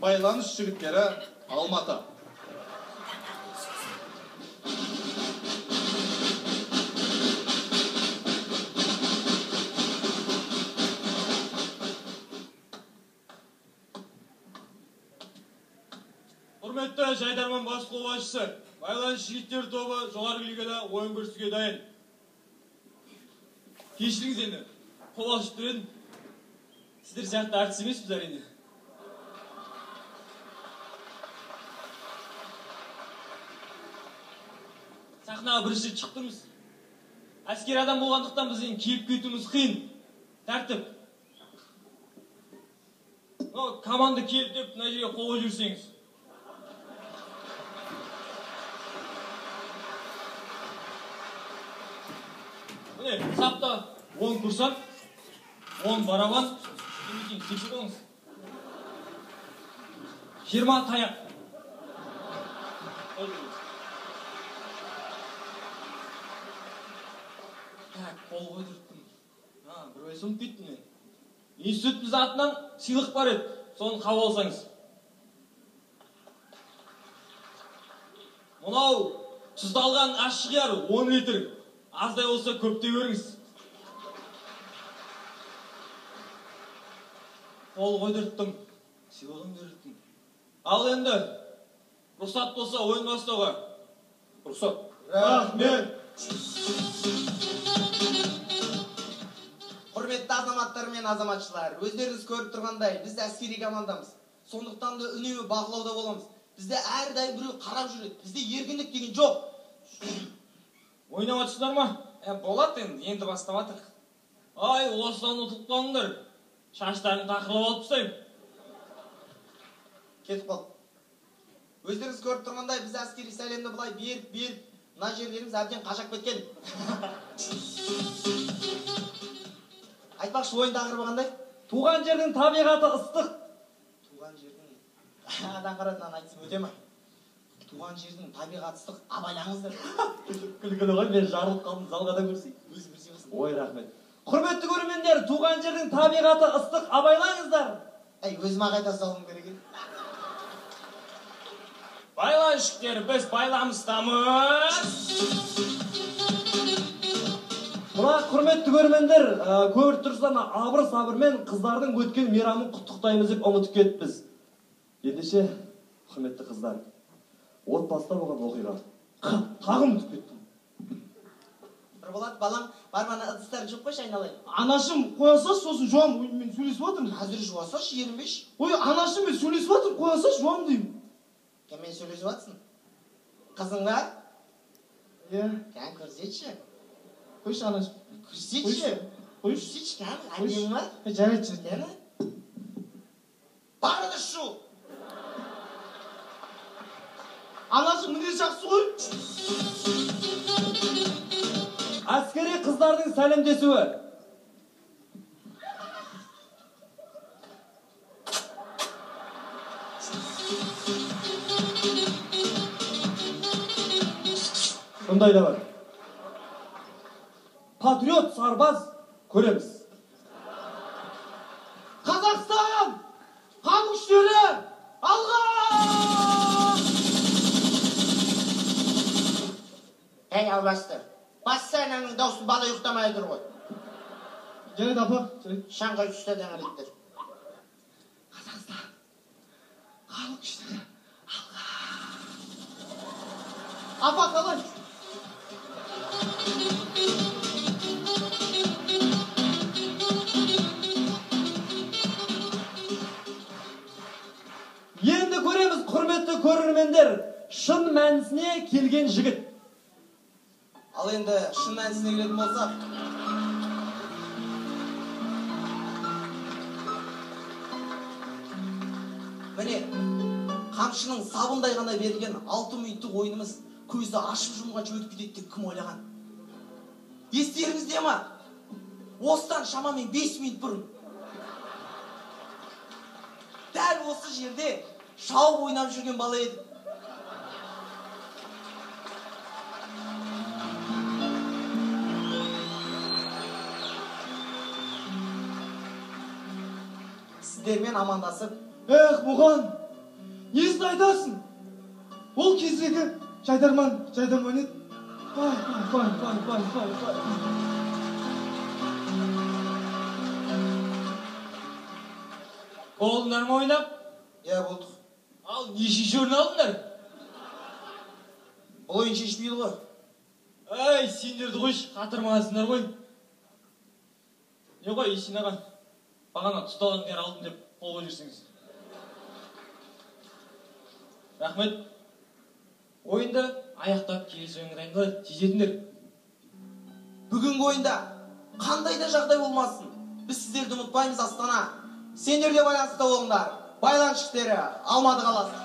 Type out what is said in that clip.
Байланыш жігіттері Алматы. Құрметті Жайдарман бас қолбасшысы, байланыс жігіттер тобы жоғарғы лигада ойын көрсетуге дайын. Кешіріңіз енді, қол ашып тұр едім. Сіздер сияқты әртіс емеспіз әрине. Сахнаға бірінші шықтыңыз. Әскер адам болғандықтан бізден киіп кетуіміз қиын. Тәртіп. Команда келіп деп мына жерге қол қойып жүрсеңіз. Міне, сапта 10 курсант, 10 барабан, демекен сексен оңыз. 20 таяқ. Қол қойдырттым. Бір ой сұмып кеттім мен. Институтымыз атынан сыйлық бар еді, соны қабыл алсаңыз. Мынау тұздалған ащы қияр 10 литр. Аздай болса көптей көріңіз. Қол қойдырттым, сыйлығын бердім. Ал енді, рұқсат болса ойын бастауға. Рұқсат. Рахмет. Құрметті азаматтар мен азаматшылар, өздеріңіз көріп тұрғандай, біз әскери командамыз. Сондықтан да үнемі бақылауда боламыз. Бізде әрдайым біреу қарап жүреді. Бізде еркіндік деген жоқ. Ойнап атсыздар ма? Болады енді бастап атыр. Ай, осыдан ұтылып қалыңдар. Шаштарын тақырлап алып тастаймын. Кетіп қал. Өздеріңіз көріп тұрғандай, біз әскери сәлемді бұлай беріп, мына жерлеріміз әбден қашап кеткен. Айтпақшы, ойын тақырыбы қандай? Туған жердің табиғаты ыстық. Туған жердің... Адан қаратынан айтсым өте ма? Туған жердің табиғаты ыстық, абайлаңыздар. Күлкілі ғой, мен жарылып қалдым, залға да көрсей. Өзі бірсе басын. Ой, рахмет. Құрметті көрермендер, туған жердің табиғаты ыстық, абайлаңыздар. Өзіме қайта салғым керек еді. Байланышкер, біз байламыстамыз. Мына құрметті көрермендер, көріп тұрсыздар, абыр-сабырмен қыздардың өткен мейрамын құттықтаймыз деп ұмытып кетіппіз. Ендеше, құрметті қыздар, отбасыда болған оқиға. Тағым ұмытып кеттім. Нұрболат, балам, барманы ыдыстар жоқ қойшы, айналайын. Анашым, қоясаш, сосын жуам, мен сөйлесіп отырмын. Қазір жуасаш, ерінбеш. Ой, анашым, мен сөйлесіп отырмын, қоясаш, жуам деймін. Кәмен сөйлесіп жатсың? Қызыңға? Иә. Кән көрсетші. Қойшы, анашым. Көрсетші. Көрсетші, кән, әдемі ма? Жарайды. Кәні? Барыды шу! Анашым, міне жақсы ғой. Әскери қыздардың сәлемдесуі. Сондай да бар. Патриот сарбаз көреміз. Қазақстан! Қан күштері! Алға! Әй, албасты. Бассайнаның даусын бала ұйықтамай тұр ғой. Жарайды, апа. Шаңға үсті дәңіреттер. Қазақстан! Қан күштері! Алға! Апа, қалай? Енді көреміз, құрметті көрермендер, шын мәнісіне келген жігіт. Ал енді шын мәнісіне келетін болсақ, міне, қамшының сабындай ғана берілген 6 минуттық ойынымыз көзді ашып жұмғанша өтіп кетеді деп кім ойлаған? Естеріңізде ма? Осыдан шамамен 5 минут бұрын. Дәл осы жерде шауып ойнап жүрген бала еді. Сіздермен амандасып, Мұған, несін айтасың? Ол кездегі жайдарман еді. Бай. Болдыңдар ма ойнап? Иә, болдық. Ал нешінші орын алдыңдар? Бұл ойын шешпейді ғой. Ай, сендерді қойшы, қатырмағансыңдар ғой. Не ғой, Есен аға, бағана тұталған кер алдым деп қол қойып жүрсеңіз. Рахмет. Ойынды аяқтап келесі ойынға тезетіңдер. Бүгінгі ойында қандай да жағдай болмасын, біз сіздерді ұмытпаймыз Астана. Сендер де байланыста болыңдар. Байланыс күштері Алматы қаласы.